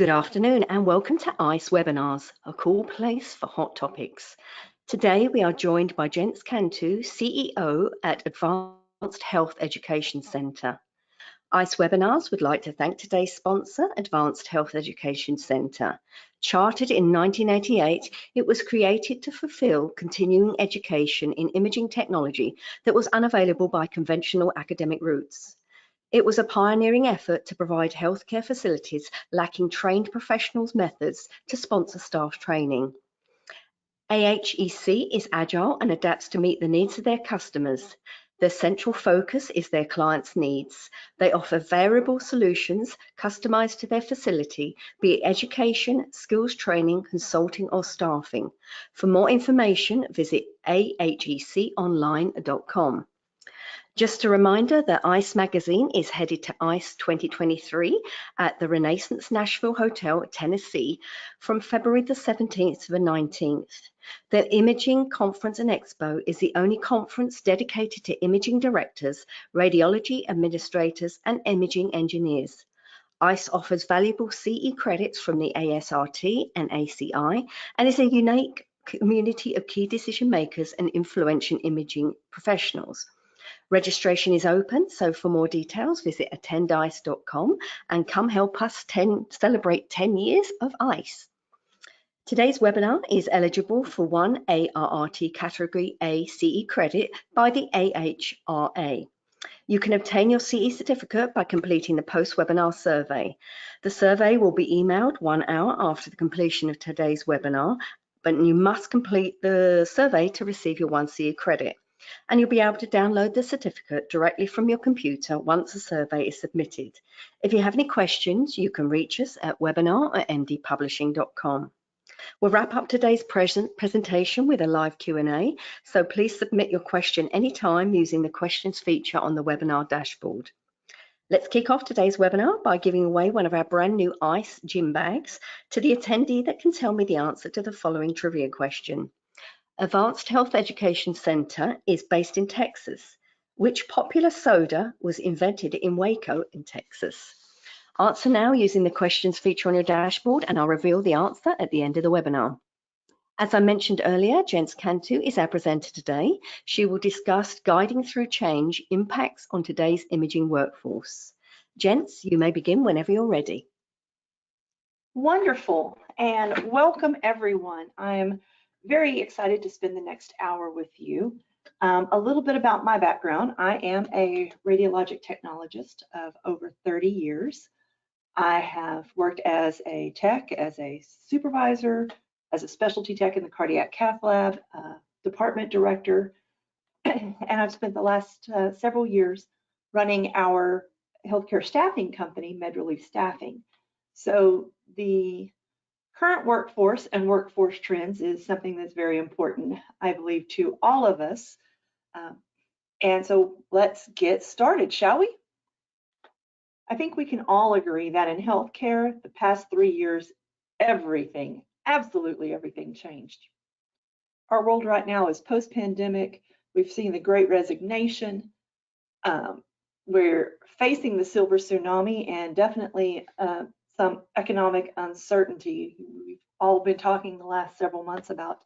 Good afternoon and welcome to ICE Webinars, a cool place for hot topics. Today we are joined by Jence Cantu, CEO at Advanced Health Education Centre. ICE Webinars would like to thank today's sponsor, Advanced Health Education Centre. Chartered in 1988, it was created to fulfil continuing education in imaging technology that was unavailable by conventional academic routes. It was a pioneering effort to provide healthcare facilities lacking trained professionals' methods to sponsor staff training. AHEC is agile and adapts to meet the needs of their customers. Their central focus is their clients' needs. They offer variable solutions customized to their facility, be it education, skills training, consulting, or staffing. For more information, visit aheconline.com. Just a reminder that ICE Magazine is headed to ICE 2023 at the Renaissance Nashville Hotel, Tennessee, from February the 17th to the 19th. The Imaging Conference and Expo is the only conference dedicated to imaging directors, radiology administrators, and imaging engineers. ICE offers valuable CE credits from the ASRT and ACI and is a unique community of key decision makers and influential imaging professionals. Registration is open, so for more details, visit attendice.com and come help us celebrate 10 years of ICE. Today's webinar is eligible for one ARRT Category A CE credit by the AHRA. You can obtain your CE certificate by completing the post-webinar survey. The survey will be emailed 1 hour after the completion of today's webinar, but you must complete the survey to receive your 1 CE credit. And you'll be able to download the certificate directly from your computer once the survey is submitted. If you have any questions, you can reach us at webinar@mdpublishing.com. We'll wrap up today's presentation with a live Q&A, so please submit your question anytime using the questions feature on the webinar dashboard. Let's kick off today's webinar by giving away one of our brand new ICE gym bags to the attendee that can tell me the answer to the following trivia question. Advanced Health Education Centre is based in Texas. Which popular soda was invented in Waco in Texas? Answer now using the questions feature on your dashboard and I'll reveal the answer at the end of the webinar. As I mentioned earlier, Jence Cantu is our presenter today. She will discuss guiding through change impacts on today's imaging workforce. Jence, you may begin whenever you're ready. Wonderful, and welcome everyone. I'm very excited to spend the next hour with you. A little bit about my background. I am a radiologic technologist of over 30 years. I have worked as a tech, as a supervisor, as a specialty tech in the cardiac cath lab, department director, and I've spent the last several years running our healthcare staffing company, MedRelief Staffing. So the current workforce and workforce trends is something that's very important, I believe, to all of us. And so let's get started, shall we? I think we can all agree that in healthcare, the past 3 years, everything, absolutely everything changed. Our world right now is post-pandemic. We've seen the Great Resignation. We're facing the Silver Tsunami and definitely some economic uncertainty. We've all been talking the last several months about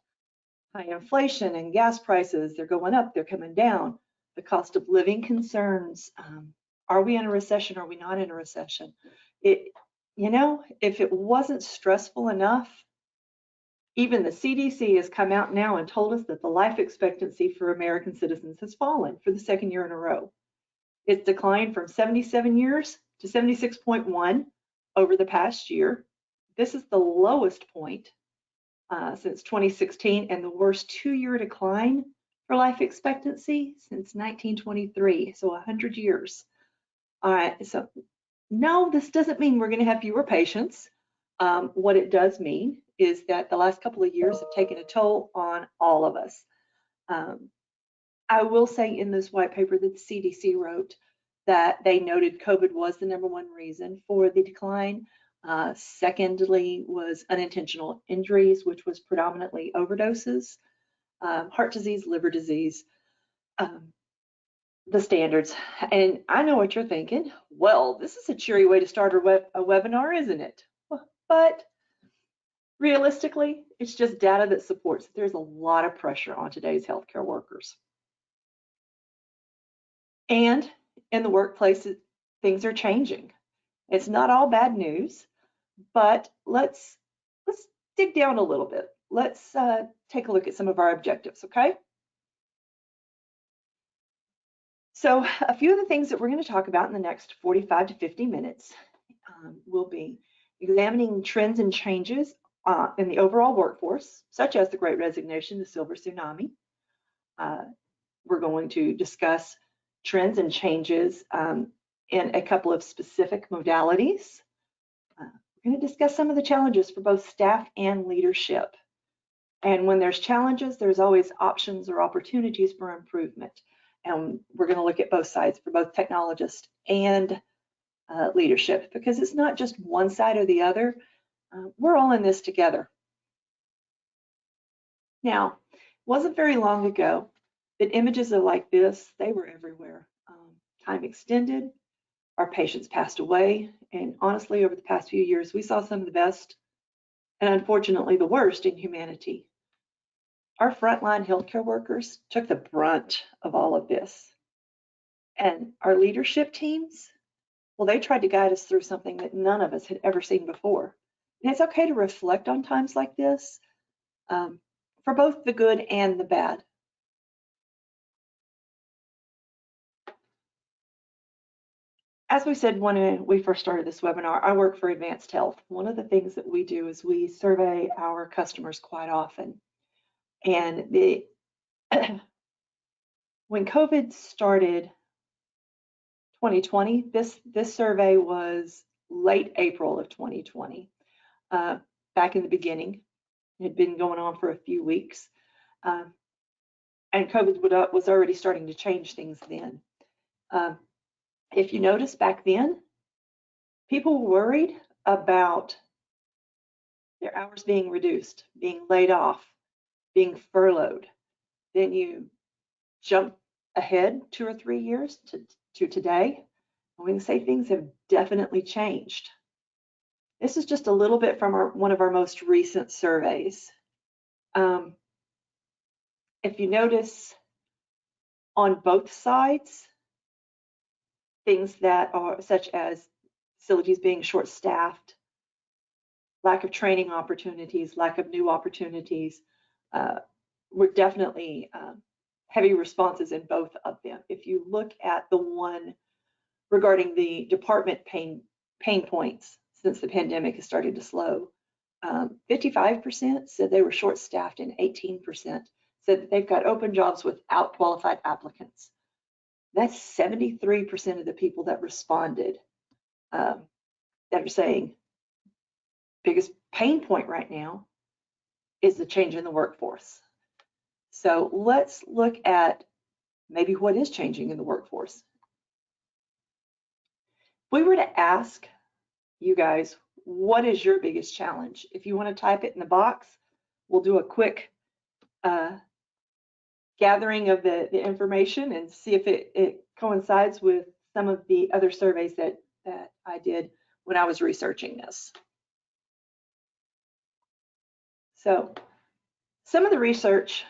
high inflation and gas prices. They're going up, they're coming down. The cost of living concerns. Are we in a recession? Are we not in a recession? You know, if it wasn't stressful enough, even the CDC has come out now and told us that the life expectancy for American citizens has fallen for the 2nd year in a row. It's declined from 77 years to 76.1 over the past year. This is the lowest point since 2016 and the worst 2-year decline for life expectancy since 1923, so 100 years. All right, so no, this doesn't mean we're going to have fewer patients. What it does mean is that the last couple of years have taken a toll on all of us. I will say in this white paper that the CDC wrote that they noted COVID was the #1 reason for the decline. Secondly was unintentional injuries, which was predominantly overdoses, heart disease, liver disease, the standards. And I know what you're thinking. Well, this is a cheery way to start a webinar, isn't it? Well, but realistically, it's just data that supports that there's a lot of pressure on today's healthcare workers. And in the workplace, things are changing. It's not all bad news, but let's dig down a little bit. Let's take a look at some of our objectives, okay? So a few of the things that we're going to talk about in the next 45 to 50 minutes will be examining trends and changes in the overall workforce, such as the Great Resignation, the Silver Tsunami. We're going to discuss trends and changes in a couple of specific modalities. We're going to discuss some of the challenges for both staff and leadership. And when there's challenges, there's always options or opportunities for improvement. And we're going to look at both sides for both technologists and leadership, because it's not just one side or the other. We're all in this together. Now, it wasn't very long ago that images are like this, they were everywhere. Time extended, our patients passed away, and honestly, over the past few years, we saw some of the best and unfortunately the worst in humanity. Our frontline healthcare workers took the brunt of all of this. And our leadership teams, well, they tried to guide us through something that none of us had ever seen before. And it's okay to reflect on times like this for both the good and the bad. As we said when we first started this webinar, I work for Advanced Health. One of the things that we do is we survey our customers quite often. And when COVID started 2020, this survey was late April of 2020. Back in the beginning, it had been going on for a few weeks. And COVID was already starting to change things then. If you notice back then, people were worried about their hours being reduced, being laid off, being furloughed. Then you jump ahead 2 or 3 years to today, and we can say things have definitely changed. This is just a little bit from one of our most recent surveys. If you notice on both sides, things that are such as facilities being short-staffed, lack of training opportunities, lack of new opportunities, were definitely heavy responses in both of them. If you look at the one regarding the department pain points since the pandemic has started to slow, 55% said they were short-staffed and 18% said that they've got open jobs without qualified applicants. That's 73% of the people that responded that are saying biggest pain point right now is the change in the workforce. So let's look at maybe what is changing in the workforce. If we were to ask you guys, what is your biggest challenge? If you want to type it in the box, we'll do a quick gathering of the information and see if it coincides with some of the other surveys that I did when I was researching this. So some of the research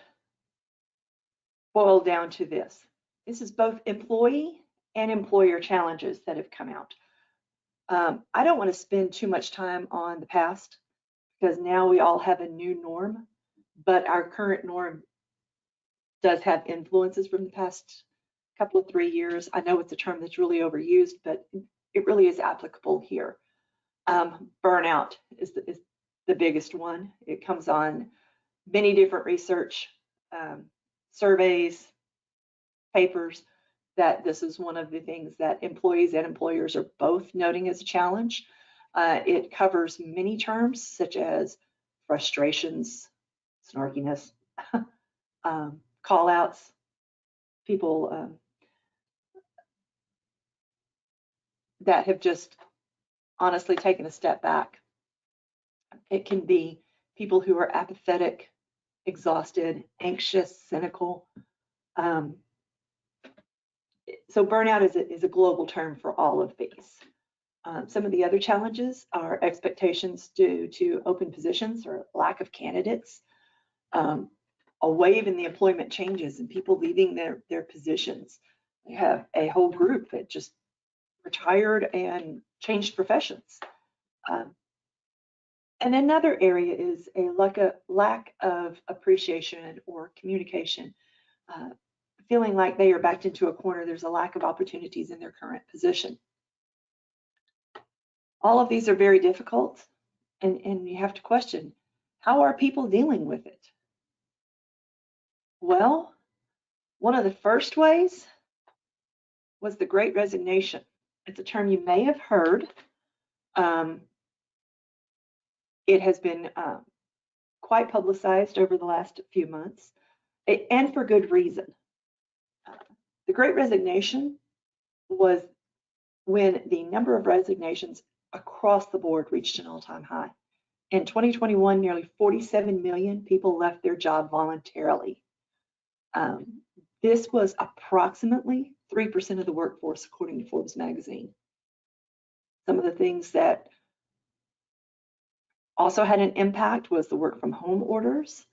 boiled down to this. This is both employee and employer challenges that have come out. I don't want to spend too much time on the past because now we all have a new norm, but our current norm does have influences from the past couple of 3 years. I know it's a term that's really overused, but it really is applicable here. Burnout is the biggest one. It comes on many different research surveys, papers, that this is one of the things that employees and employers are both noting as a challenge. It covers many terms such as frustrations, snarkiness, call-outs, people that have just honestly taken a step back. It can be people who are apathetic, exhausted, anxious, cynical. So burnout is a global term for all of these. Some of the other challenges are expectations due to open positions or lack of candidates, a wave in the employment changes and people leaving their positions. We have a whole group that just retired and changed professions. And another area is a lack of appreciation or communication, feeling like they are backed into a corner. There's a lack of opportunities in their current position. All of these are very difficult, and you have to question, how are people dealing with it? Well, one of the first ways was the Great Resignation. It's a term you may have heard. It has been quite publicized over the last few months, and for good reason. The Great Resignation was when the number of resignations across the board reached an all-time high. In 2021, nearly 47 million people left their job voluntarily. This was approximately 3% of the workforce, according to Forbes magazine. Some of the things that also had an impact was the work from home orders,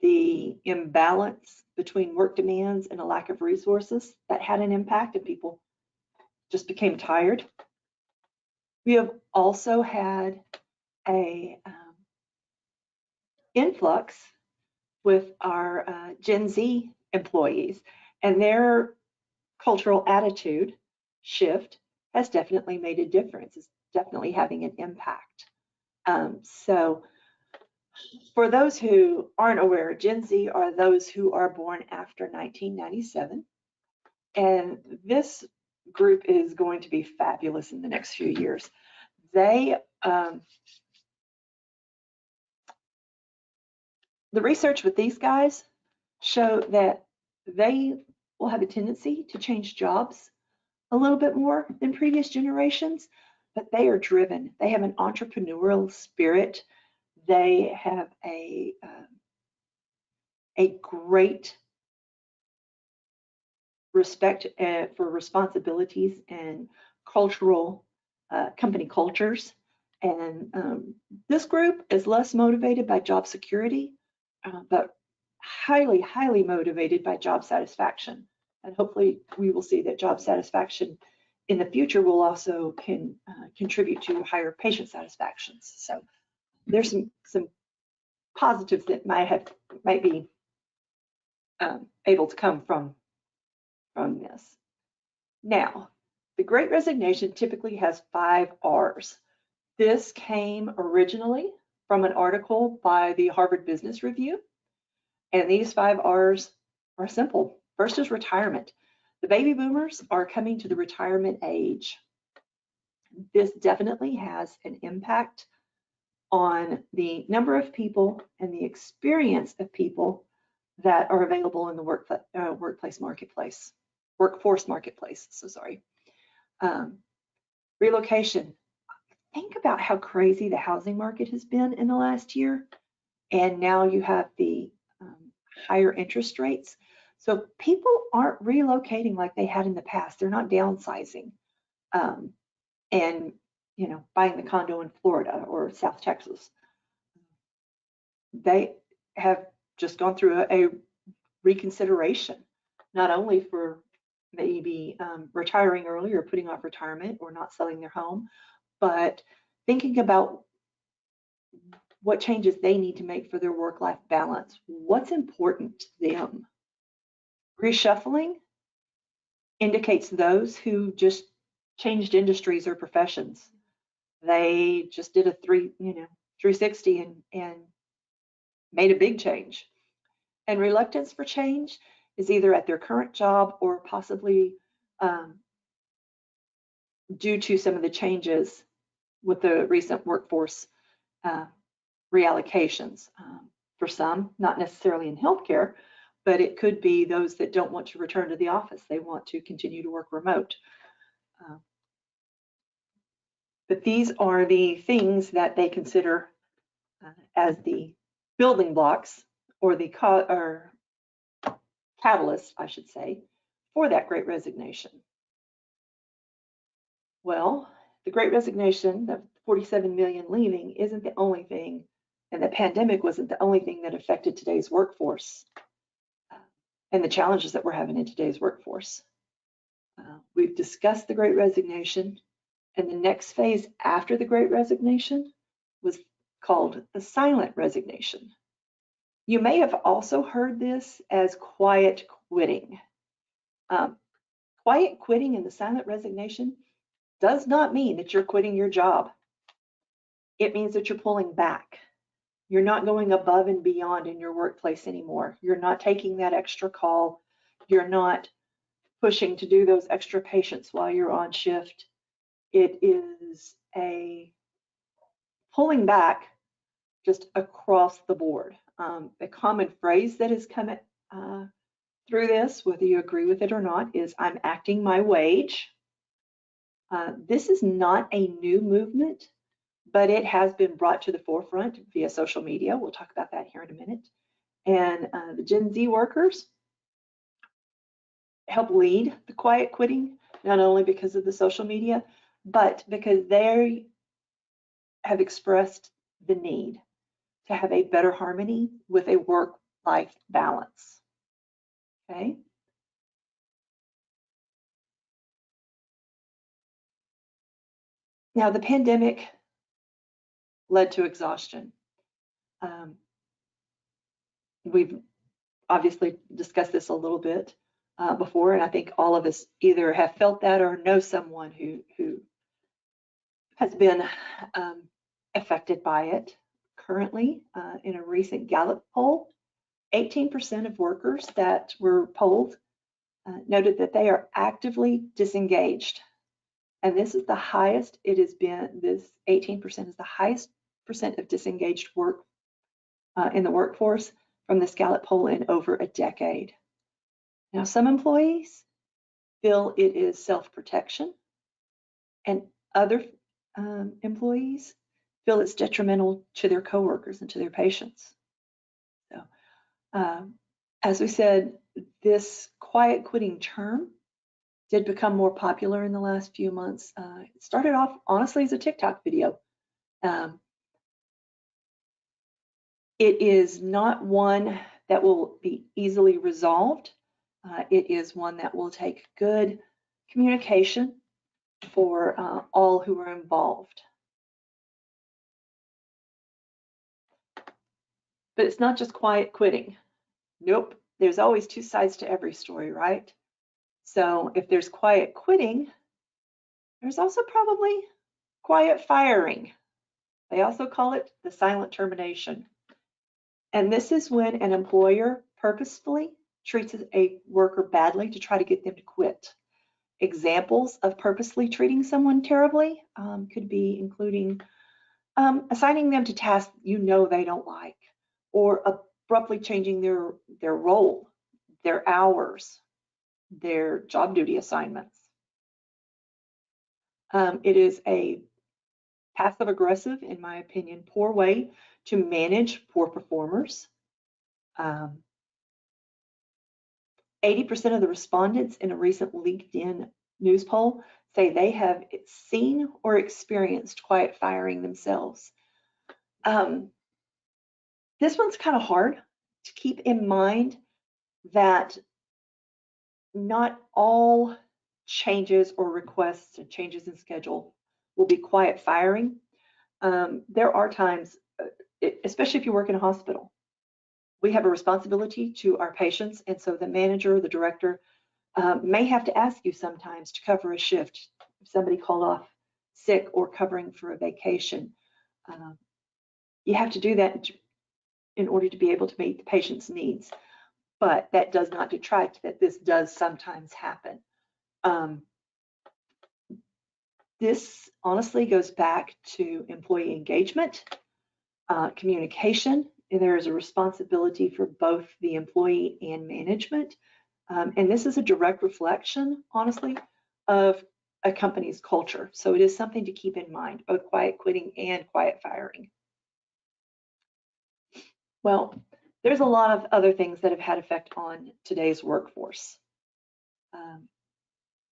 the imbalance between work demands and a lack of resources that had an impact, and people just became tired. We have also had a influx with our Gen Z employees, and their cultural attitude shift has definitely made a difference. It's definitely having an impact. So for those who aren't aware, Gen Z are those who are born after 1997. And this group is going to be fabulous in the next few years. The research with these guys show that they will have a tendency to change jobs a little bit more than previous generations, but they are driven. They have an entrepreneurial spirit. They have a great respect for responsibilities and cultural company cultures. And this group is less motivated by job security, but highly, highly motivated by job satisfaction. And hopefully we will see that job satisfaction in the future will also contribute to higher patient satisfactions. So there's some positives that might be able to come from this. Now, the Great Resignation typically has 5 R's. This came originally from an article by the Harvard Business Review, and these 5 R's are simple. First is retirement. The baby boomers are coming to the retirement age. This definitely has an impact on the number of people and the experience of people that are available in the workforce marketplace. So sorry. Relocation. Think about how crazy the housing market has been in the last year, and now you have the higher interest rates. So people aren't relocating like they had in the past. They're not downsizing and buying the condo in Florida or South Texas. They have just gone through a reconsideration, not only for maybe retiring early or putting off retirement or not selling their home, but thinking about what changes they need to make for their work-life balance. What's important to them? Reshuffling indicates those who just changed industries or professions. They just did a 360 and made a big change. And reluctance for change is either at their current job or possibly due to some of the changes with the recent workforce reallocations. For some, not necessarily in healthcare, but it could be those that don't want to return to the office. They want to continue to work remote. But these are the things that they consider as the building blocks or the catalyst, I should say, for that Great Resignation. Well, the Great Resignation, the 47 million leaving, isn't the only thing, and the pandemic wasn't the only thing that affected today's workforce and the challenges that we're having in today's workforce. We've discussed the Great Resignation, and the next phase after the Great Resignation was called the silent resignation. You may have also heard this as quiet quitting. Quiet quitting and the silent resignation does not mean that you're quitting your job. It means that you're pulling back. You're not going above and beyond in your workplace anymore. You're not taking that extra call. You're not pushing to do those extra patients while you're on shift. It is a pulling back just across the board. A common phrase that has come through this, whether you agree with it or not, is I'm acting my wage. This is not a new movement, but it has been brought to the forefront via social media. We'll talk about that here in a minute. And the Gen Z workers help lead the quiet quitting, not only because of the social media, but because they have expressed the need to have a better harmony with a work-life balance. Okay. Now, the pandemic led to exhaustion. We've obviously discussed this a little bit before, and I think all of us either have felt that or know someone who has been affected by it. Currently, in a recent Gallup poll, 18% of workers that were polled noted that they are actively disengaged. And this is the highest it has been. This 18% is the highest percent of disengaged work in the workforce from this Gallup poll in over a decade. Now, some employees feel it is self-protection, and other employees feel it's detrimental to their coworkers and to their patients. So, as we said, this quiet quitting term did become more popular in the last few months. It started off, honestly, as a TikTok video. It is not one that will be easily resolved. It is one that will take good communication for all who are involved. But it's not just quiet quitting. Nope, there's always two sides to every story, right? So if there's quiet quitting, there's also probably quiet firing. They also call it the silent termination. And this is when an employer purposefully treats a worker badly to try to get them to quit. Examples of purposely treating someone terribly could be including assigning them to tasks you know they don't like, or abruptly changing their role, their hours, their job duty assignments. It is a passive-aggressive, in my opinion, poor way to manage poor performers. 80% of the respondents in a recent LinkedIn news poll say they have seen or experienced quiet firing themselves. This one's kind of hard to keep in mind, that not all changes or requests and changes in schedule will be quiet firing. There are times, especially if you work in a hospital, we have a responsibility to our patients, and so the manager, the director, may have to ask you sometimes to cover a shift if somebody called off sick or covering for a vacation. You have to do that in order to be able to meet the patient's needs, but that does not detract that this does sometimes happen. This honestly goes back to employee engagement, communication. There is a responsibility for both the employee and management. And this is a direct reflection, honestly, of a company's culture. So it is something to keep in mind, both quiet quitting and quiet firing. Well, there's a lot of other things that have had effect on today's workforce.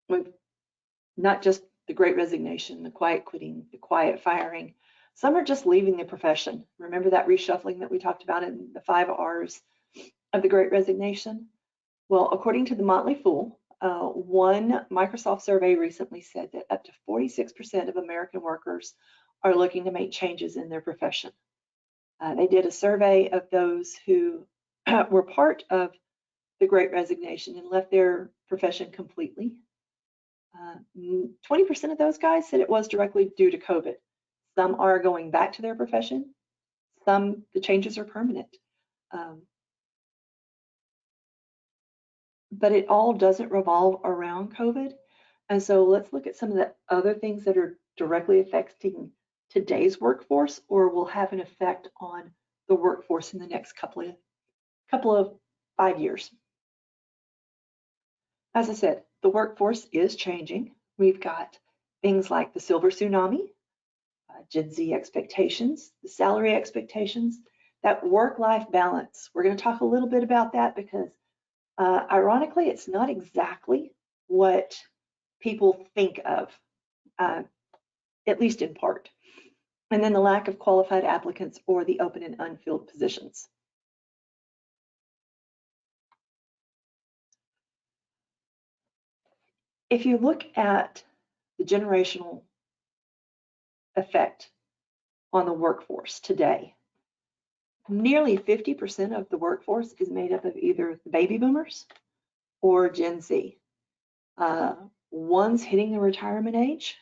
We've not just the Great Resignation, the quiet quitting, the quiet firing. Some are just leaving the profession. Remember that reshuffling that we talked about in the 5 R's of the Great Resignation? Well, according to the Motley Fool, one Microsoft survey recently said that up to 46% of American workers are looking to make changes in their profession. They did a survey of those who were part of the Great Resignation and left their profession completely. 20% of those guys said it was directly due to COVID. Some are going back to their profession. Some, the changes are permanent. But it all doesn't revolve around COVID. And so let's look at some of the other things that are directly affecting today's workforce or will have an effect on the workforce in the next couple of 5 years. As I said, the workforce is changing. We've got things like the Silver Tsunami, Gen Z expectations, the salary expectations, that work-life balance. We're going to talk a little bit about that because ironically, it's not exactly what people think of, at least in part. And then the lack of qualified applicants or the open and unfilled positions. If you look at the generational effect on the workforce today, nearly 50% of the workforce is made up of either the baby boomers or Gen Z. One's hitting the retirement age,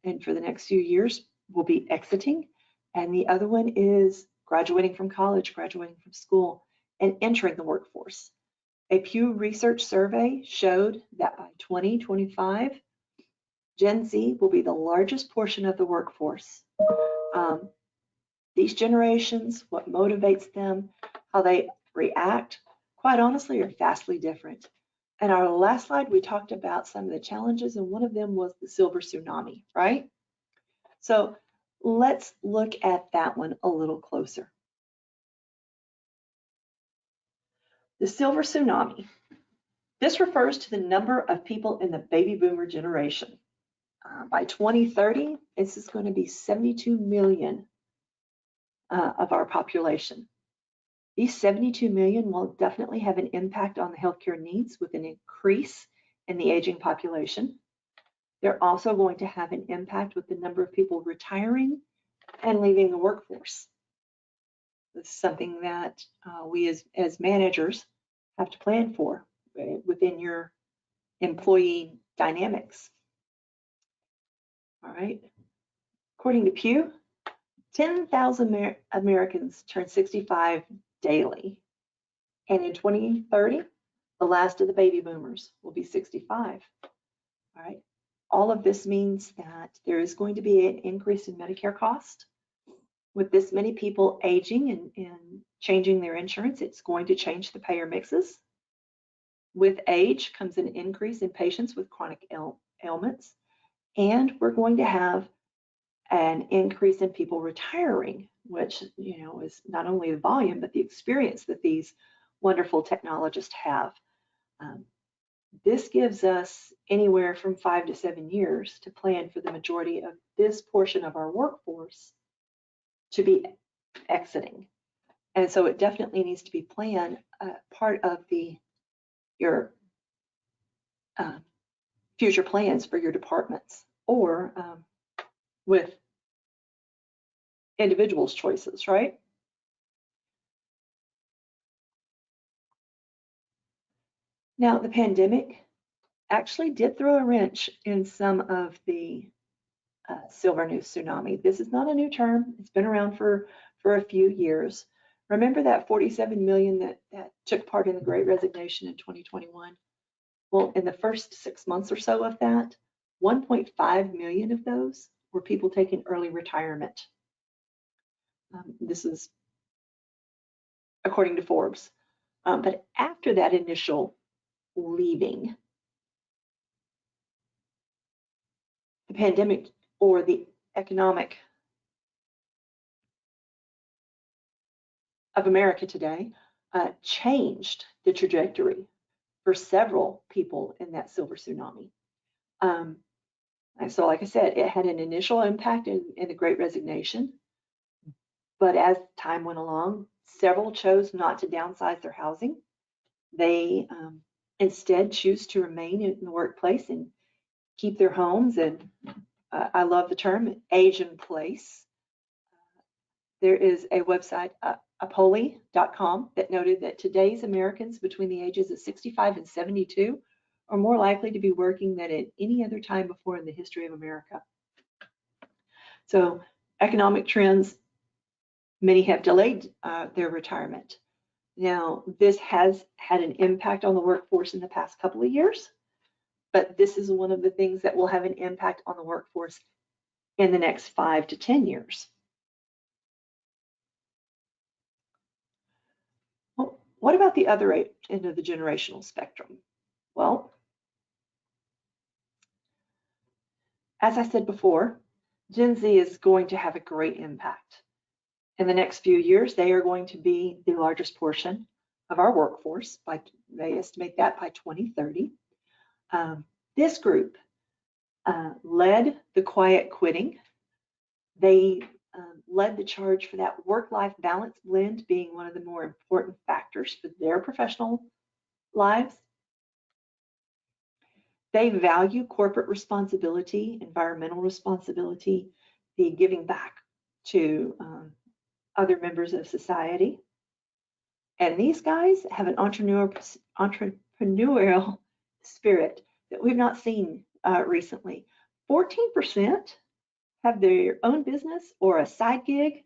and for the next few years will be exiting, and the other one is graduating from college, graduating from school, and entering the workforce. A Pew Research survey showed that by 2025, Gen Z will be the largest portion of the workforce. These generations, what motivates them, how they react, quite honestly, are vastly different. And our last slide, we talked about some of the challenges, and one of them was the Silver Tsunami, right? So let's look at that one a little closer. The Silver Tsunami. This refers to the number of people in the baby boomer generation. By 2030, this is going to be 72 million of our population. These 72 million will definitely have an impact on the healthcare needs with an increase in the aging population. They're also going to have an impact with the number of people retiring and leaving the workforce. This is something that we as managers have to plan for within your employee dynamics. All right. According to Pew, 10,000 Americans turn 65 daily. And in 2030, the last of the baby boomers will be 65. All right. All of this means that there is going to be an increase in Medicare cost. With this many people aging and changing their insurance, it's going to change the payer mixes. With age comes an increase in patients with chronic ailments, and we're going to have an increase in people retiring, which is not only the volume, but the experience that these wonderful technologists have. This gives us anywhere from 5 to 7 years to plan for the majority of this portion of our workforce to be exiting. And so it definitely needs to be planned, part of your future plans for your departments or with individuals' choices, right? Now, the pandemic actually did throw a wrench in some of the Silver Tsunami. This is not a new term. It's been around for a few years. Remember that 47 million that took part in the Great Resignation in 2021? Well, in the first 6 months or so of that, 1.5 million of those were people taking early retirement. This is according to Forbes. But after that initial leaving, the pandemic or the economic of America today changed the trajectory for several people in that Silver Tsunami. And so, like I said, it had an initial impact in the Great Resignation, but as time went along, several chose not to downsize their housing. They instead choose to remain in the workplace and keep their homes. And I love the term age in place. There is a website, apoli.com, that noted that today's Americans between the ages of 65 and 72 are more likely to be working than at any other time before in the history of America. So economic trends, many have delayed their retirement. Now, this has had an impact on the workforce in the past couple of years, but this is one of the things that will have an impact on the workforce in the next 5 to 10 years. Well, what about the other end of the generational spectrum? Well, as I said before, Gen Z is going to have a great impact. In the next few years, they are going to be the largest portion of our workforce. They estimate that by 2030. This group led the quiet quitting. They led the charge for that work-life balance blend being one of the more important factors for their professional lives. They value corporate responsibility, environmental responsibility, the giving back to other members of society. And these guys have an entrepreneurial spirit that we've not seen recently. 14% have their own business or a side gig.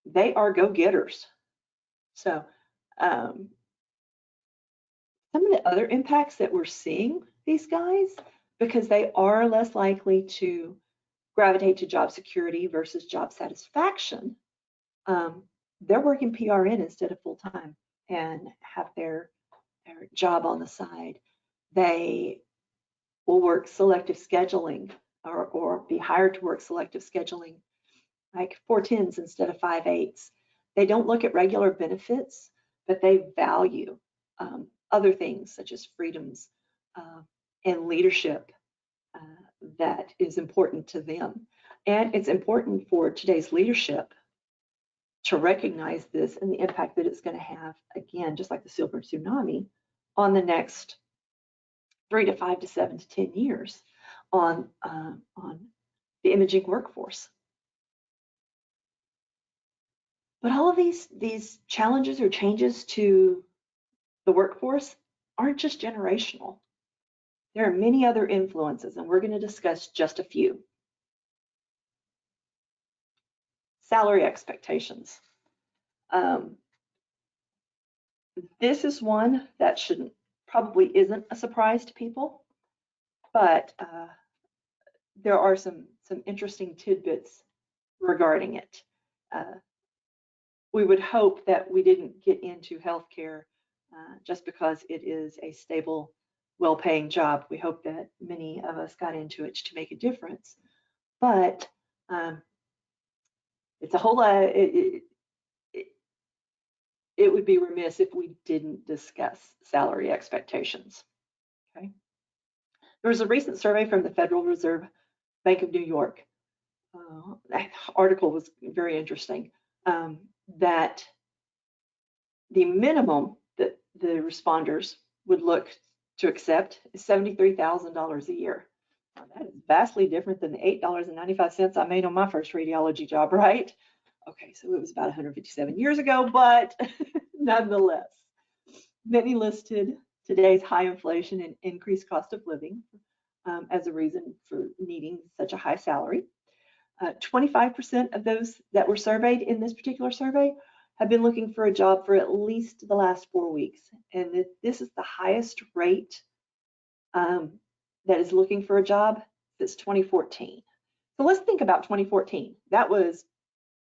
They are go-getters. So some of the other impacts that we're seeing these guys, because they are less likely to gravitate to job security versus job satisfaction, they're working PRN instead of full-time and have their job on the side. They will work selective scheduling or be hired to work selective scheduling, like 410s instead of 5/8s. They don't look at regular benefits, but they value other things such as freedoms and leadership that is important to them. And it's important for today's leadership to recognize this and the impact that it's going to have, again, just like the Silver Tsunami, on the next 3 to 5 to 7 to 10 years on the imaging workforce. But all of these challenges or changes to the workforce aren't just generational. There are many other influences, and we're going to discuss just a few. Salary expectations. This is one that probably isn't a surprise to people, but there are some interesting tidbits regarding it. We would hope that we didn't get into healthcare just because it is a stable, well-paying job. We hope that many of us got into it to make a difference, but it's a whole lot. It would be remiss if we didn't discuss salary expectations. Okay. There was a recent survey from the Federal Reserve Bank of New York. That article was very interesting. That the minimum that the responders would look to accept is $73,000 a year. Now, that is vastly different than the $8.95 I made on my first radiology job, right? Okay, so it was about 157 years ago, but nonetheless, many listed today's high inflation and increased cost of living as a reason for needing such a high salary. 25% of those that were surveyed in this particular survey have been looking for a job for at least the last 4 weeks. And this is the highest rate that is looking for a job since 2014. So let's think about 2014. That was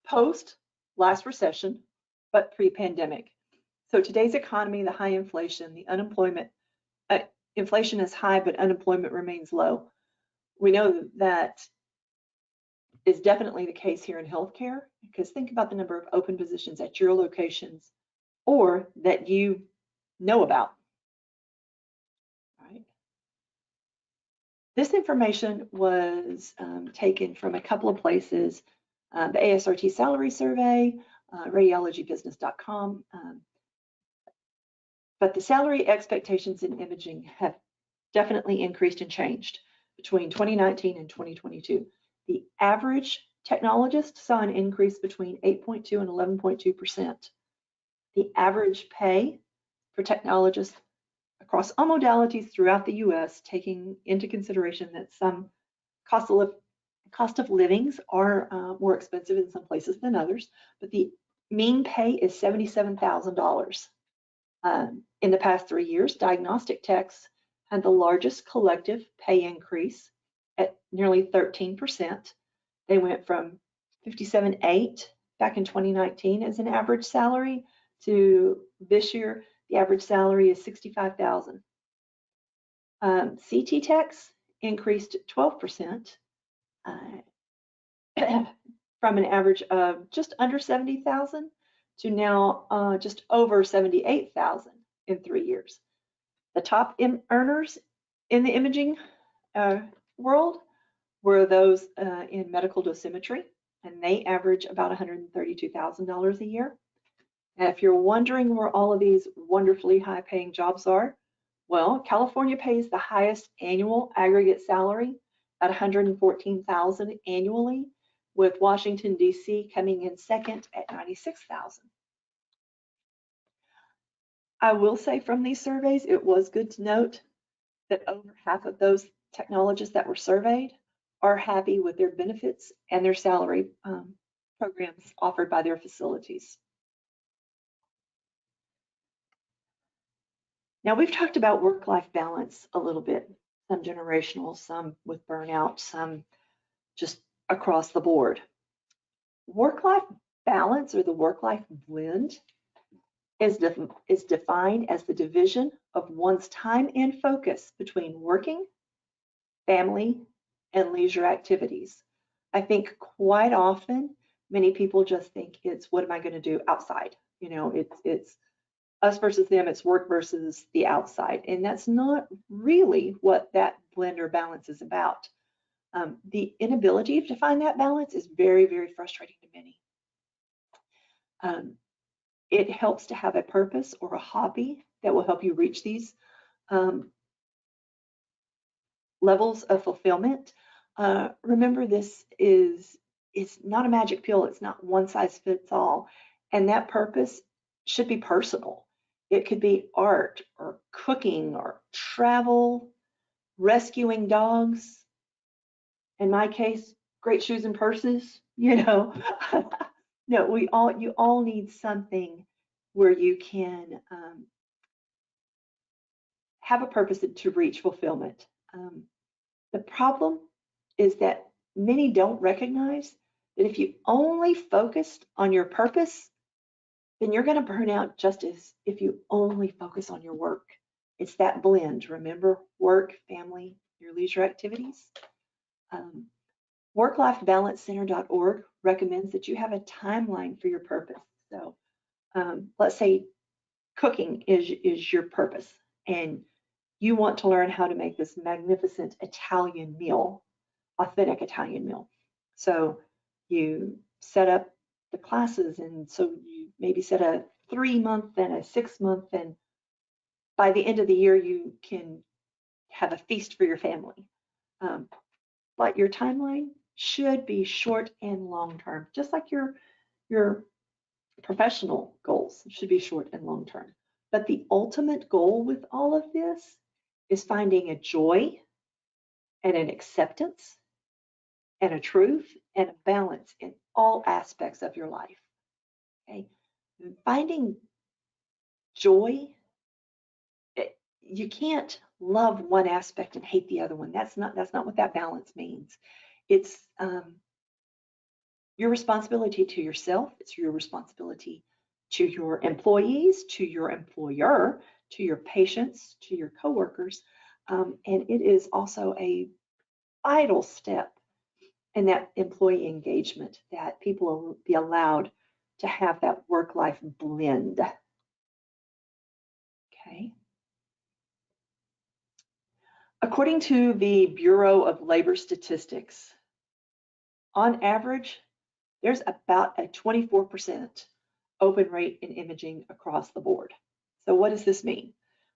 post last recession, but pre-pandemic. So today's economy, the high inflation, the unemployment, inflation is high, but unemployment remains low. We know that is definitely the case here in healthcare, because think about the number of open positions at your locations or that you know about, right? This information was taken from a couple of places, the ASRT salary survey, radiologybusiness.com, but the salary expectations in imaging have definitely increased and changed between 2019 and 2022. The average technologist saw an increase between 8.2 and 11.2%. The average pay for technologists across all modalities throughout the US, taking into consideration that some cost of livings are more expensive in some places than others, but the mean pay is $77,000. In the past 3 years, diagnostic techs had the largest collective pay increase at nearly 13%. They went from $57,800 back in 2019 as an average salary to this year, the average salary is $65,000. CT techs increased 12% from an average of just under 70,000 to now just over 78,000 in 3 years. The top earners in the imaging world were those in medical dosimetry, and they average about $132,000 a year. And if you're wondering where all of these wonderfully high-paying jobs are, well, California pays the highest annual aggregate salary at $114,000 annually, with Washington, D.C. coming in second at $96,000. I will say from these surveys, it was good to note that over half of those technologists that were surveyed are happy with their benefits and their salary programs offered by their facilities. Now, we've talked about work-life balance a little bit, some generational, some with burnout, some just across the board. Work-life balance, or the work-life blend, is defined as the division of one's time and focus between working, family, and leisure activities. I think quite often, many people just think it's, what am I going to do outside? You know, it's us versus them, it's work versus the outside. And that's not really what that blend or balance is about. The inability to find that balance is very, very frustrating to many. It helps to have a purpose or a hobby that will help you reach these levels of fulfillment. Remember, it's not a magic pill. It's not one size fits all. And that purpose should be personal. It could be art or cooking or travel, rescuing dogs. In my case, great shoes and purses, you know. No, you all need something where you can have a purpose to reach fulfillment. The problem is that many don't recognize that if you only focused on your purpose, then you're going to burn out just as if you only focus on your work. It's that blend. Remember, work, family, your leisure activities. WorkLifeBalanceCenter.org recommends that you have a timeline for your purpose. So let's say cooking is your purpose, and you want to learn how to make this magnificent Italian meal, authentic Italian meal. So you set up the classes, and so you maybe set a 3-month and a 6-month, and by the end of the year you can have a feast for your family. But your timeline should be short and long term, just like your professional goals should be short and long term. But the ultimate goal with all of this is finding a joy and an acceptance and a truth and a balance in all aspects of your life. Okay? Finding joy, you can't love one aspect and hate the other one. That's not what that balance means. It's your responsibility to yourself. It's your responsibility to your employees, to your employer, to your patients, to your coworkers. And it is also a vital step in that employee engagement that people will be allowed to have that work-life blend. Okay. According to the Bureau of Labor Statistics, on average, there's about a 24% open rate in imaging across the board. So what does this mean?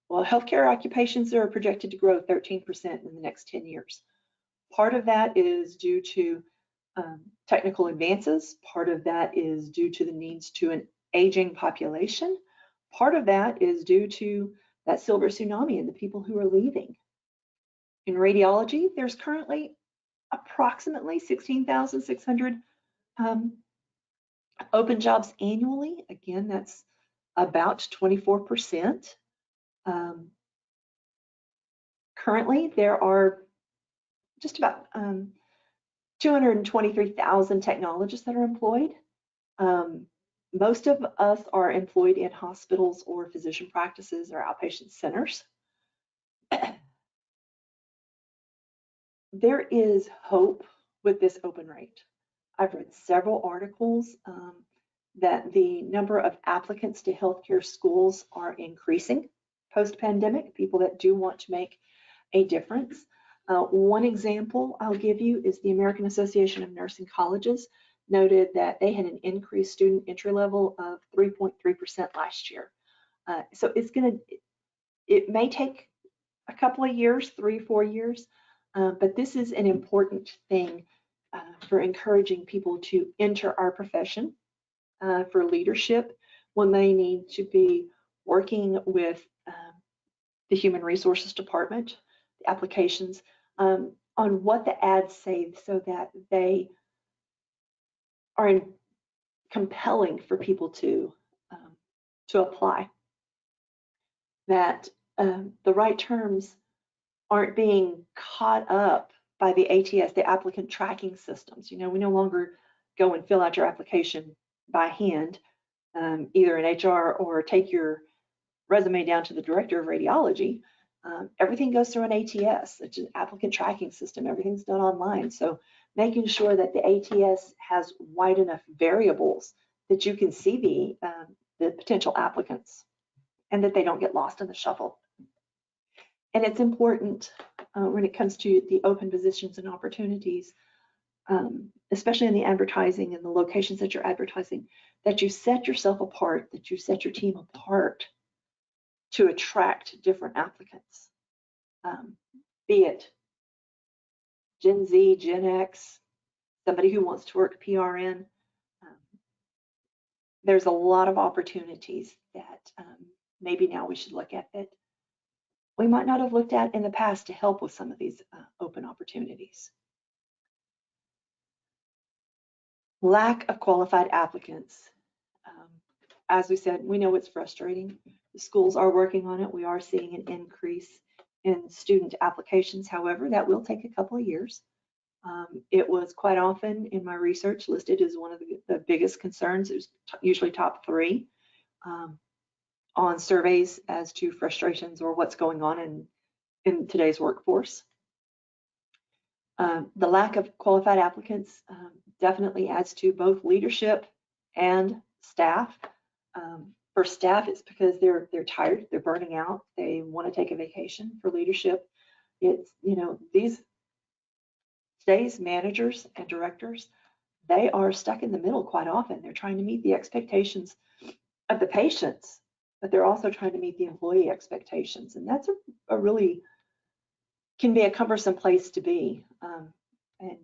Well, healthcare occupations are projected to grow 13% in the next 10 years. Part of that is due to technical advances. Part of that is due to the needs to an aging population. Part of that is due to that silver tsunami and the people who are leaving. In radiology, there's currently approximately 16,600 open jobs annually. Again, that's about 24%. Currently, there are just about 223,000 technologists that are employed. Most of us are employed in hospitals or physician practices or outpatient centers. There is hope with this open rate. I've read several articles that the number of applicants to healthcare schools are increasing post-pandemic, people that do want to make a difference. One example I'll give you is the American Association of Nursing Colleges noted that they had an increased student entry level of 3.3% last year. So it may take a couple of years, 3 or 4 years, but this is an important thing for encouraging people to enter our profession for leadership when they need to be working with the Human Resources Department, the applications, on what the ads say so that they are compelling for people to apply. That the right terms aren't being caught up by the ATS, the applicant tracking systems. You know, we no longer go and fill out your application by hand, either in HR or take your resume down to the director of radiology. Everything goes through an ATS, it's an applicant tracking system. Everything's done online. So making sure that the ATS has wide enough variables that you can see the potential applicants and that they don't get lost in the shuffle. And it's important when it comes to the open positions and opportunities, especially in the advertising and the locations that you're advertising, that you set yourself apart, that you set your team apart to attract different applicants, be it Gen Z, Gen X, somebody who wants to work PRN. There's a lot of opportunities that maybe now we should look at that we might not have looked at in the past to help with some of these open opportunities. Lack of qualified applicants. As we said, we know it's frustrating. The schools are working on it. We are seeing an increase in student applications. However, that will take a couple of years. It was quite often in my research listed as one of the biggest concerns. It was usually top 3 on surveys as to frustrations or what's going on in today's workforce. The lack of qualified applicants definitely adds to both leadership and staff. For staff, it's because they're tired, they're burning out, they want to take a vacation. For leadership, it's, you know, today's managers and directors, they are stuck in the middle quite often. They're trying to meet the expectations of the patients, but they're also trying to meet the employee expectations. And that's a really, can be a cumbersome place to be. And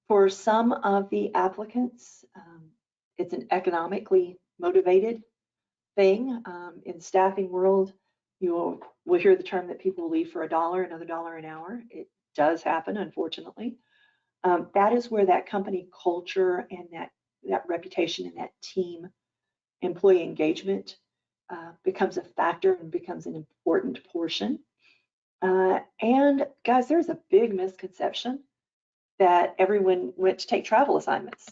for some of the applicants, it's an economically motivated thing. In the staffing world, you will hear the term that people will leave for $1, another $1 an hour. It does happen, unfortunately. That is where that company culture and that reputation and that team employee engagement becomes a factor and becomes an important portion. And guys, there's a big misconception that everyone went to take travel assignments.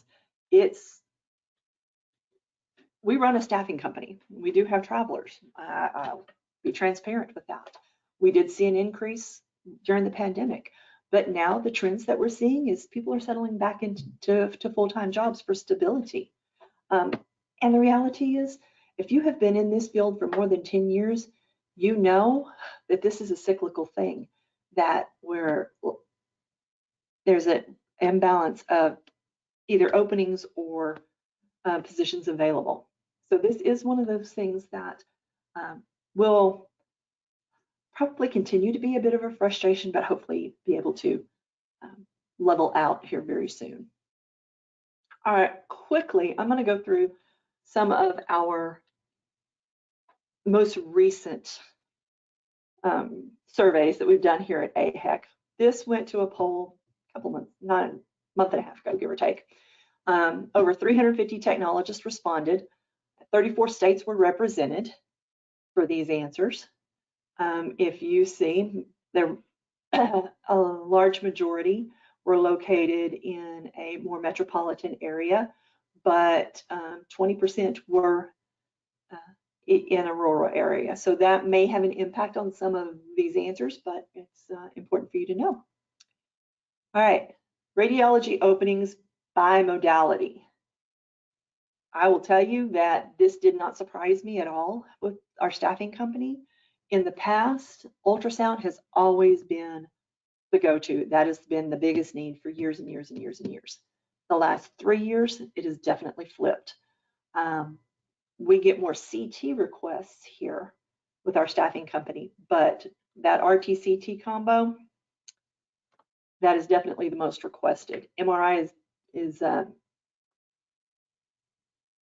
We run a staffing company. We do have travelers. I'll be transparent with that. We did see an increase during the pandemic, but now the trends that we're seeing is people are settling back into full-time jobs for stability. And the reality is, if you have been in this field for more than 10 years, you know that this is a cyclical thing, that where there's an imbalance of either openings or positions available. So this is one of those things that will probably continue to be a bit of a frustration, but hopefully be able to level out here very soon. All right, quickly, I'm going to go through some of our most recent surveys that we've done here at AHEC. This went to a poll a couple months, not a month and a half ago, give or take. Over 350 technologists responded. 34 states were represented for these answers. If you see, there a large majority were located in a more metropolitan area, but 20% were in a rural area. So that may have an impact on some of these answers, but it's important for you to know. All right, radiology openings by modality. I will tell you that this did not surprise me at all with our staffing company. In the past, ultrasound has always been the go-to. That has been the biggest need for years and years and years and years. The last 3 years, it has definitely flipped. We get more CT requests here with our staffing company, but that RT-CT combo, that is definitely the most requested. MRI is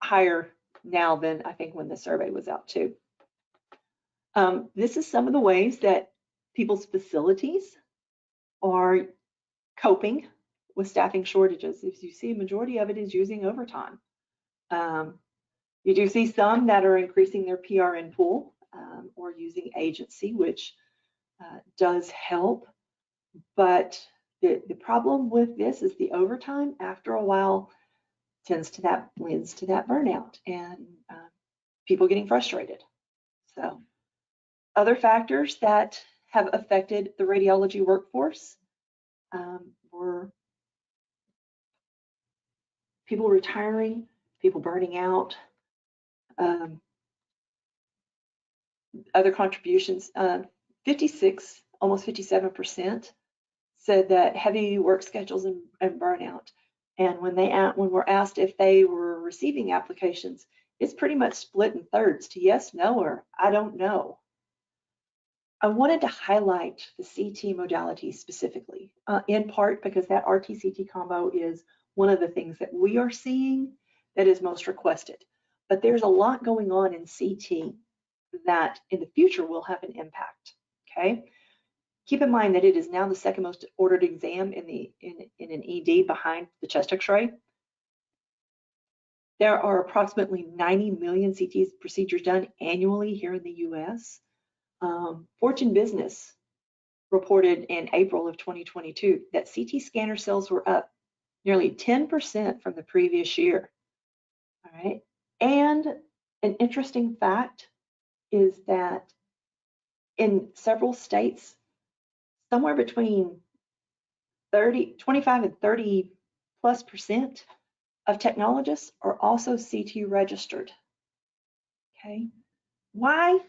higher now than I think when the survey was out too. This is some of the ways that people's facilities are coping with staffing shortages. As you see, a majority of it is using overtime. You do see some that are increasing their PRN pool or using agency, which does help. But the problem with this is the overtime, after a while, leads to that burnout and people getting frustrated. So other factors that have affected the radiology workforce were people retiring, people burning out, other contributions. 56, almost 57% said that heavy work schedules and burnout. And when we're asked if they were receiving applications, it's pretty much split in thirds to yes, no, or I don't know. I wanted to highlight the CT modality specifically, in part because that RT-CT combo is one of the things that we are seeing that is most requested. But there's a lot going on in CT that in the future will have an impact, okay? Keep in mind that it is now the second most ordered exam in an ED behind the chest x-ray. There are approximately 90 million CT procedures done annually here in the US. Fortune Business reported in April of 2022 that CT scanner sales were up nearly 10% from the previous year. All right, and an interesting fact is that in several states, somewhere between 25 and 30+% of technologists are also CT registered. Okay, why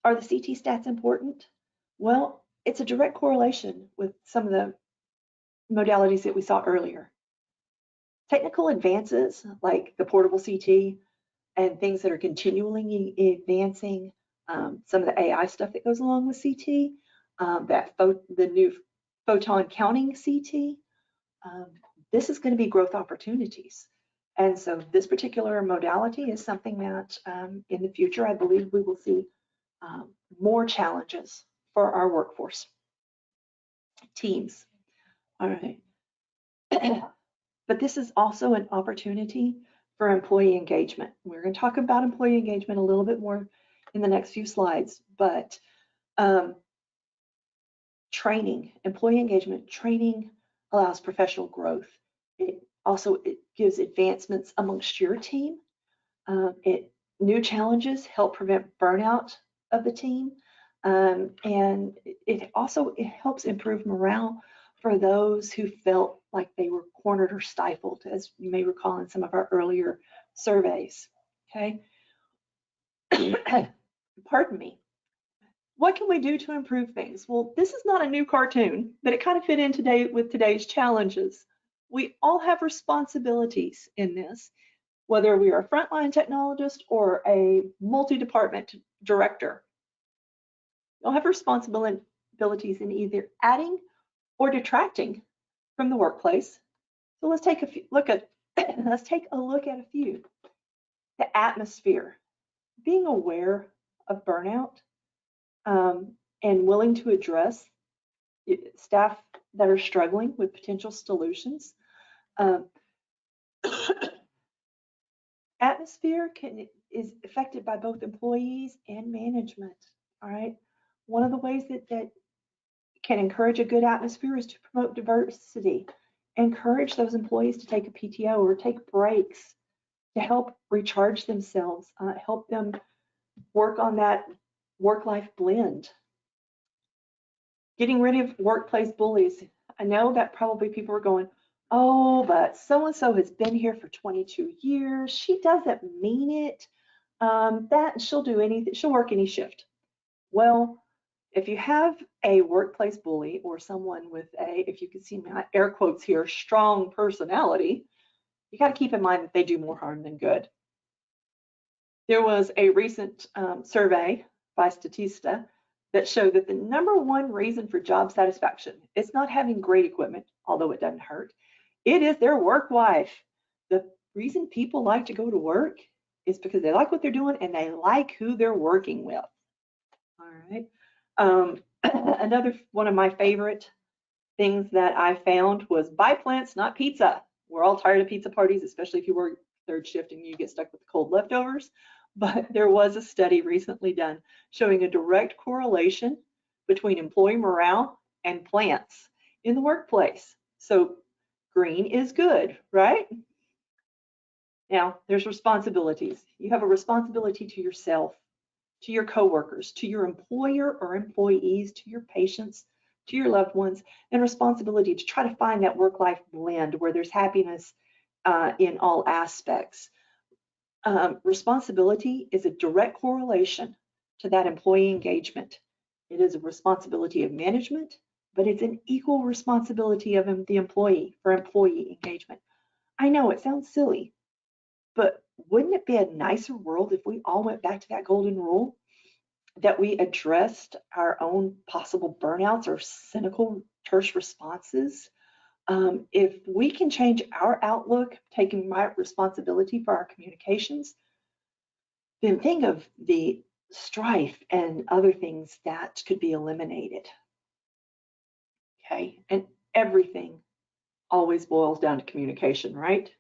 are the CT stats important? Well, it's a direct correlation with some of the modalities that we saw earlier. Technical advances like the portable CT and things that are continually advancing, some of the AI stuff that goes along with CT, the new photon counting CT, this is going to be growth opportunities. And so this particular modality is something that in the future, I believe we will see more challenges for our workforce teams. All right. But this is also an opportunity for employee engagement. We're going to talk about employee engagement a little bit more in the next few slides, but training, employee engagement, training allows professional growth. It gives advancements amongst your team. New challenges help prevent burnout of the team. And it helps improve morale for those who felt like they were cornered or stifled, as you may recall in some of our earlier surveys, okay? Pardon me. What can we do to improve things? Well, this is not a new cartoon, but it kind of fit in today with today's challenges. We all have responsibilities in this, whether we are a frontline technologist or a multi-department director. You'll have responsibilities in either adding or detracting from the workplace. So let's take a look at a few. The atmosphere, being aware of burnout and willing to address staff that are struggling with potential solutions. Atmosphere is affected by both employees and management. All right. One of the ways that can encourage a good atmosphere is to promote diversity. Encourage those employees to take a PTO or take breaks to help recharge themselves, help them work on that work-life blend. Getting rid of workplace bullies. I know that probably people are going, oh, but so-and-so has been here for 22 years. She doesn't mean it. That she'll do anything, she'll work any shift. Well, if you have a workplace bully or someone with a, if you can see my air quotes here, strong personality, you got to keep in mind that they do more harm than good. There was a recent survey by Statista that showed that the #1 reason for job satisfaction is not having great equipment, although it doesn't hurt. It is their work life. The reason people like to go to work is because they like what they're doing and they like who they're working with. All right. Another one of my favorite things that I found was buy plants, not pizza. We're all tired of pizza parties, especially if you work third shift and you get stuck with the cold leftovers. But there was a study recently done showing a direct correlation between employee morale and plants in the workplace. So green is good, right? Now, there's responsibilities. You have a responsibility to yourself, to your coworkers, to your employer or employees, to your patients, to your loved ones, and responsibility to try to find that work-life blend where there's happiness in all aspects. Responsibility is a direct correlation to that employee engagement. It is a responsibility of management, but it's an equal responsibility of the employee for employee engagement. I know it sounds silly, but wouldn't it be a nicer world if we all went back to that golden rule, that we addressed our own possible burnouts or cynical, terse responses? If we can change our outlook, taking responsibility for our communications, then think of the strife and other things that could be eliminated. Okay, and everything always boils down to communication, right?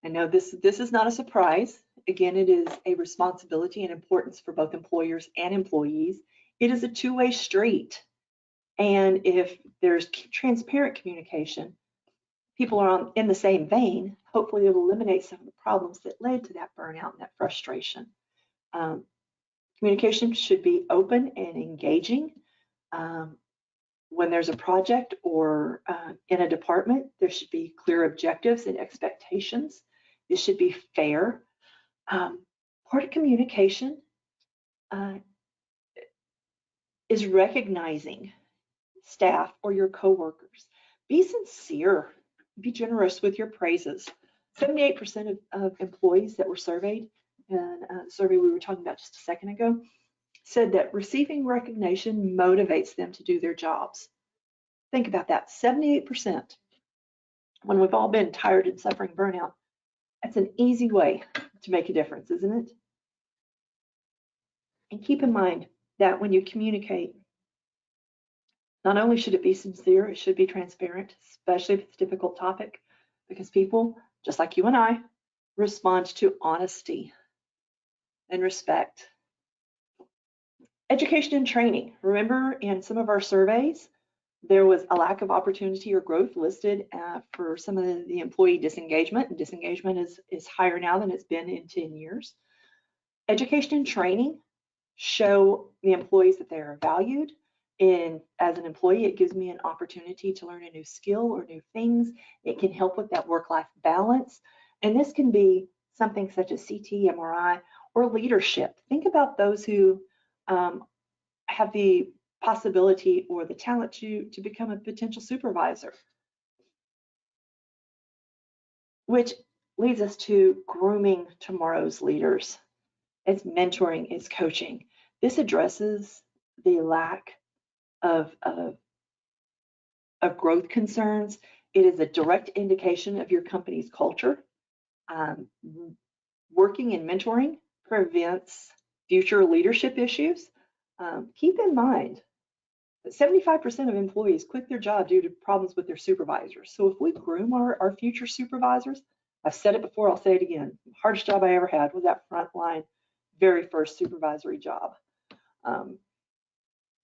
I know this is not a surprise. Again, it is a responsibility and importance for both employers and employees. It is a two-way street. And if there's transparent communication, people are in the same vein, hopefully it'll eliminate some of the problems that led to that burnout and that frustration. Communication should be open and engaging. When there's a project or in a department, there should be clear objectives and expectations. It should be fair. Part of communication is recognizing staff or your coworkers. Be sincere. Be generous with your praises. 78% of employees that were surveyed in a survey we were talking about just a second ago said that receiving recognition motivates them to do their jobs. Think about that, 78%. When we've all been tired and suffering burnout, that's an easy way to make a difference, isn't it? And keep in mind that when you communicate, not only should it be sincere, it should be transparent, especially if it's a difficult topic, because people, just like you and I, respond to honesty and respect. Education and training. Remember, in some of our surveys, there was a lack of opportunity or growth listed for some of the employee disengagement, and disengagement is higher now than it's been in 10 years. Education and training show the employees that they are valued. And as an employee, it gives me an opportunity to learn a new skill or new things. It can help with that work-life balance. And this can be something such as CT, MRI, or leadership. Think about those who have the possibility or the talent to become a potential supervisor. Which leads us to grooming tomorrow's leaders. It's mentoring, it's coaching. This addresses the lack of growth concerns. It is a direct indication of your company's culture. Working in mentoring prevents future leadership issues. Keep in mind that 75% of employees quit their job due to problems with their supervisors. So if we groom our future supervisors, I've said it before, I'll say it again, the hardest job I ever had was that frontline, very first supervisory job.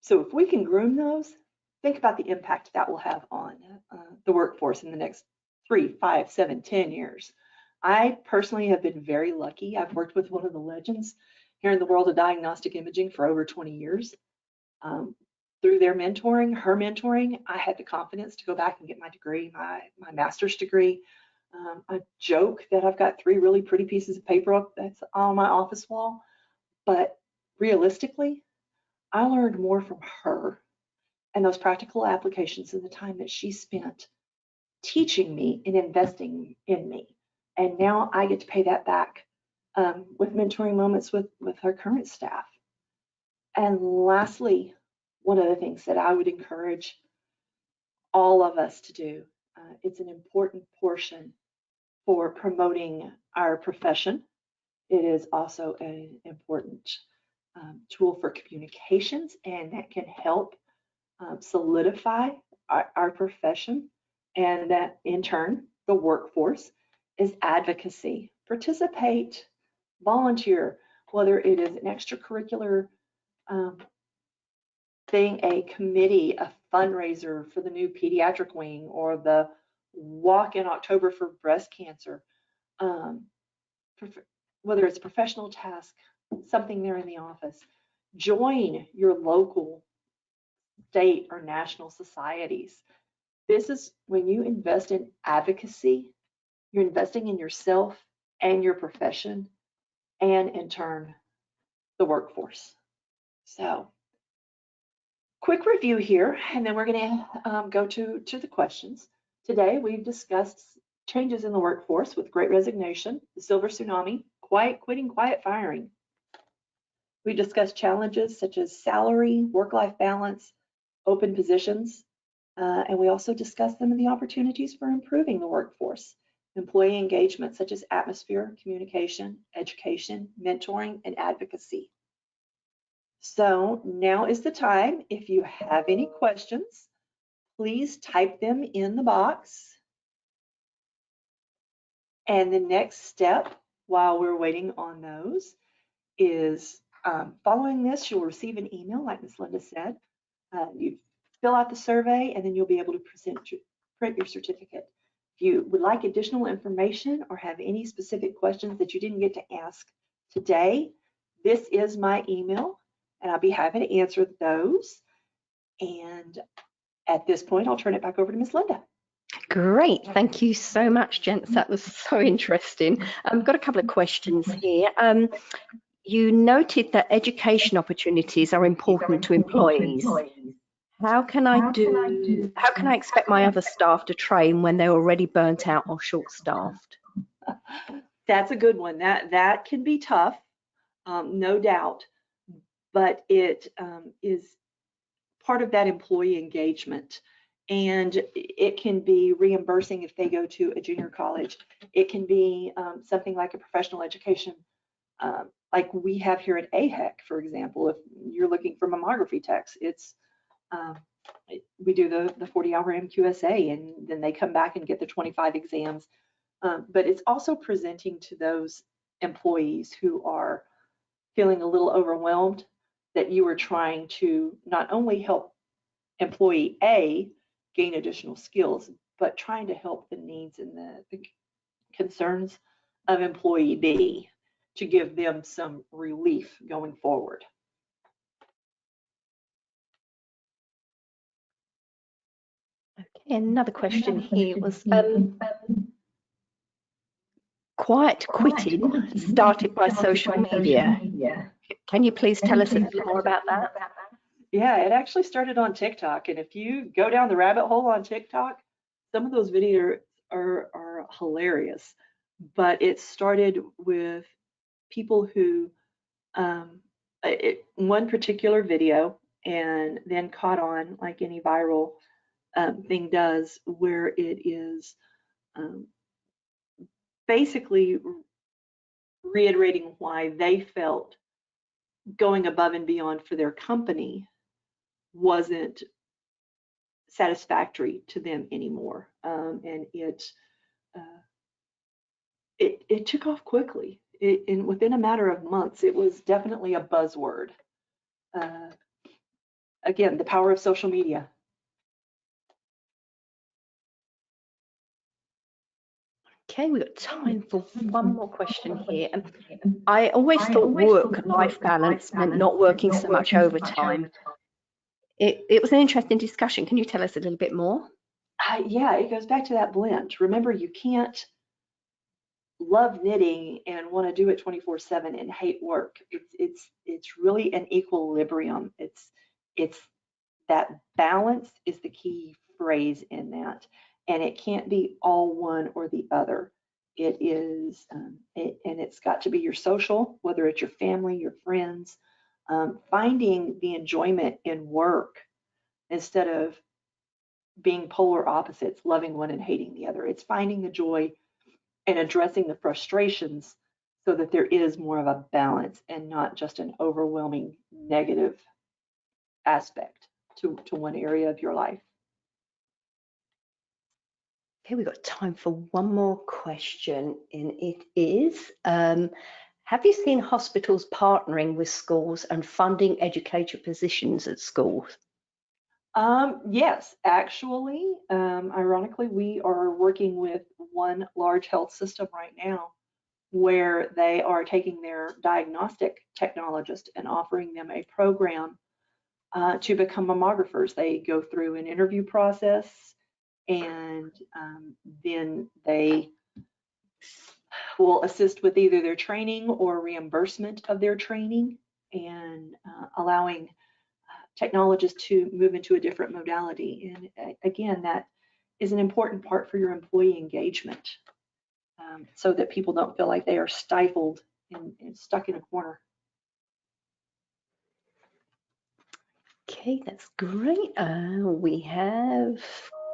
So if we can groom those, think about the impact that will have on the workforce in the next 3, 5, 7, 10 years. I personally have been very lucky. I've worked with one of the legends here in the world of diagnostic imaging for over 20 years. Through their mentoring, her mentoring, I had the confidence to go back and get my degree, my master's degree. I joke that I've got 3 really pretty pieces of paper that's on my office wall, but realistically, I learned more from her and those practical applications in the time that she spent teaching me and investing in me. And now I get to pay that back with mentoring moments with our current staff. And lastly, one of the things that I would encourage all of us to do, it's an important portion for promoting our profession. It is also an important tool for communications, and that can help solidify our profession, and that in turn, the workforce, is advocacy. Participate, volunteer, whether it is an extracurricular thing, a committee, a fundraiser for the new pediatric wing, or the walk in October for breast cancer, whether it's a professional task, something there in the office. Join your local, state, or national societies. This is when you invest in advocacy, you're investing in yourself and your profession, and in turn, the workforce. So, quick review here, and then we're going to go to the questions. Today, we've discussed changes in the workforce with Great Resignation, the Silver Tsunami, quiet quitting, quiet firing. We discussed challenges such as salary, work-life balance, open positions, and we also discussed some of the opportunities for improving the workforce, employee engagement such as atmosphere, communication, education, mentoring, and advocacy. So now is the time. If you have any questions, please type them in the box. And the next step, while we're waiting on those, is following this, you'll receive an email, like Ms. Linda said. You fill out the survey, and then you'll be able to print your certificate. If you would like additional information or have any specific questions that you didn't get to ask today, this is my email, and I'll be happy to answer those. And at this point, I'll turn it back over to Ms. Linda. Great, thank you so much, Jence. That was so interesting. I've got a couple of questions here. You noted that education opportunities are important to employees. How can I expect my other staff to train when they're already burnt out or short-staffed? That's a good one. That can be tough, no doubt, but it is part of that employee engagement. And it can be reimbursing if they go to a junior college. It can be something like a professional education, like we have here at AHEC, for example. If you're looking for mammography techs, it's we do the 40-hour MQSA, and then they come back and get the 25 exams. But it's also presenting to those employees who are feeling a little overwhelmed that you are trying to not only help employee A gain additional skills, but trying to help the needs and the concerns of employee B to give them some relief going forward. Okay, another question here was quiet quitting started by social media. Can you please tell us a bit more about that? Yeah, it actually started on TikTok, and if you go down the rabbit hole on TikTok, some of those videos are hilarious. But it started with people who one particular video, and then caught on like any viral thing does, where it is um, basically reiterating why they felt going above and beyond for their company wasn't satisfactory to them anymore, and uh, it took off quickly. In within a matter of months, it was definitely a buzzword. Uh, Again, the power of social media. Okay, we've got time for one more question here. I always thought work-life balance meant not working so much overtime. It was an interesting discussion. Can you tell us a little bit more? Yeah, it goes back to that blend. Remember, you can't love knitting and want to do it 24/7 and hate work. It's really an equilibrium. It's that balance is the key phrase in that, and it can't be all one or the other. It is, and it's got to be your social, whether it's your family, your friends, finding the enjoyment in work instead of being polar opposites, loving one and hating the other. It's finding the joy and addressing the frustrations so that there is more of a balance and not just an overwhelming negative aspect to one area of your life. Okay, we've got time for one more question, and it is, have you seen hospitals partnering with schools and funding educator positions at schools? Yes, actually, ironically, we are working with one large health system right now where they are taking their diagnostic technologist and offering them a program to become mammographers. They go through an interview process, and then they will assist with either their training or reimbursement of their training, and allowing technologists to move into a different modality. And again, that is an important part for your employee engagement, so that people don't feel like they are stifled and stuck in a corner. Okay, that's great. We have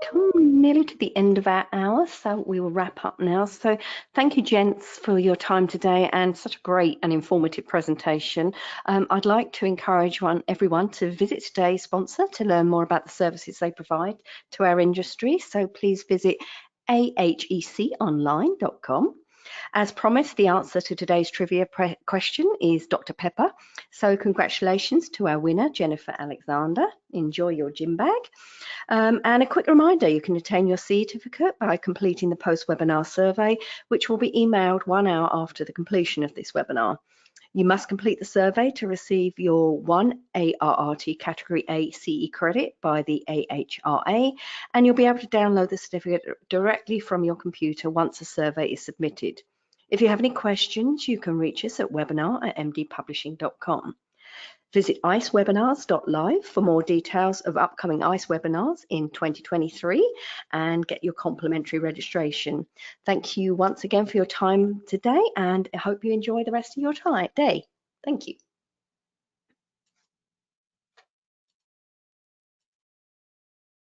come nearly to the end of our hour, so we will wrap up now. So thank you, Jence, for your time today and such a great and informative presentation. I'd like to encourage everyone to visit today's sponsor to learn more about the services they provide to our industry. So please visit aheconline.com. As promised, the answer to today's trivia question is Dr. Pepper. So congratulations to our winner, Jennifer Alexander. Enjoy your gym bag. And a quick reminder, you can attain your certificate by completing the post-webinar survey, which will be emailed 1 hour after the completion of this webinar. You must complete the survey to receive your 1 ARRT Category A CE credit by the AHRA, and you'll be able to download the certificate directly from your computer once the survey is submitted. If you have any questions, you can reach us at webinar@mdpublishing.com. Visit icewebinars.live for more details of upcoming ICE webinars in 2023 and get your complimentary registration. Thank you once again for your time today, and I hope you enjoy the rest of your day. Thank you.